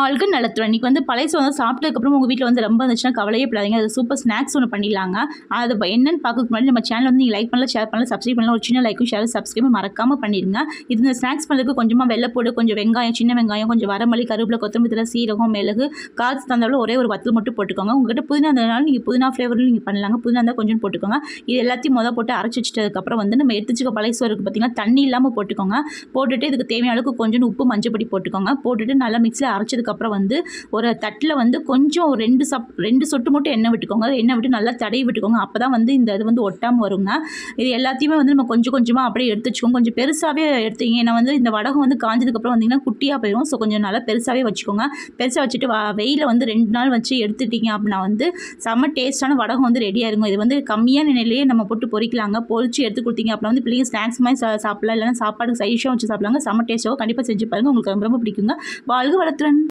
ஆளுக்கு நலத்துறோம். இன்னைக்கு வந்து பழைய சாதம் சாப்பிட்டதுக்கப்புறம் உங்க வீட்ல வந்து ரொம்ப இருந்துச்சுன்னா கவலையே படாதீங்க. அது சூப்பர் ஸ்நாக்ஸ் ஒண்ணு பண்ணிடலாங்க. அது என்னன்னு பார்க்கறதுக்கு முன்னாடி நம்ம சேனல் வந்து நீங்க லைக் பண்ணல, ஷேர் பண்ணல, சப்ஸ்கிரைப் பண்ணல. ஒரு சின்ன லைக்கும், ஷேரும், சப்ஸ்கிரைபும் மறக்காம பண்ணிருங்க. இது இந்த ஸ்நாக்ஸ் பண்ணதுக்கு கொஞ்சமா வெள்ளைப்பூடு, கொஞ்சம் வெங்காயம், சின்ன வெங்காயம், கொஞ்சம் வரமல்லி, கருவேப்பிலை, கொத்தமல்லி தழை, சீரகம், மிளகு, காரத்துக்கு தகுந்தாப்புல ஒரே ஒரு வத்தல் மட்டும் போட்டுக்கோங்க. உங்ககிட்ட புதினா இருந்ததுனால நீங்க புதினா ஃப்ளேவர்ல நீங்க பண்ணலாங்க. புதினா இருந்தா கொஞ்சம் போட்டுக்கோங்க. இது எல்லாத்தையும் போட்டு அரைச்சு வச்சுட்டதுக்கப்புறம் வந்து நம்ம எடுத்து வச்சுக்க பழைய சோறு இருக்கு பார்த்தீங்கன்னா, தண்ணி இல்லாம போட்டுக்கோங்க. போட்டுட்டு இதுக்கு தேவையான அளவுக்கு கொஞ்சோண்டு உப்பு, மஞ்சள் பொடி போட்டுக்கோங்க. போட்டுட்டு நல்லா மிக்ஸில அரைச்சதுக்கப்புறம் வந்து ஒரு தட்டில் வந்து கொஞ்சம் 2 சொட்டு மட்டும் எண்ணெய் விட்டுக்கோங்க. எண்ணெய் விட்டு நல்லா தடவி விட்டுக்கோங்க. அப்போ தான் வந்து இந்த இது வந்து ஒட்டாமல் வருங்க. இது எல்லாத்தையுமே வந்து நம்ம கொஞ்சம் கொஞ்சமாக அப்படியே எடுத்து வச்சுக்கோங்க. கொஞ்சம் பெருசாகவே எடுத்தீங்க. ஏன்னா வந்து இந்த வடகம் வந்து காஞ்சதுக்கப்புறம் வந்தீங்கன்னா குட்டியாக போயிடும். ஸோ கொஞ்சம் நல்லா பெருசாகவே வச்சுக்கோங்க. பெருசாக வச்சுட்டு வெயிலில் வந்து 2 நாள் வச்சு எடுத்துட்டீங்க அப்படின்னா வந்து செம்ம டேஸ்ட்டான வடகம் வந்து ரெடியாக இருக்கும். இது வந்து கம்மியான நிலையிலேயே நம்ம போட்டு பொரிக்கலாங்க. பொரிச்சு எடுத்து கொடுத்தீங்க அப்படின்னா வந்து பிள்ளைங்க ஸ்நாக்ஸ் மாதிரி சாப்பிடலாம். இல்லைன்னா சாப்பாடு சைடிஷாக வச்சு சாப்பிடலாங்க. செம்ம டேஸ்ட்டாகவும் கண்டிப்பாக செஞ்சு பாருங்கள். உங்களுக்கு ரொம்ப ரொம்ப பிடிக்குங்க. வாழ்க வளத்துடன்.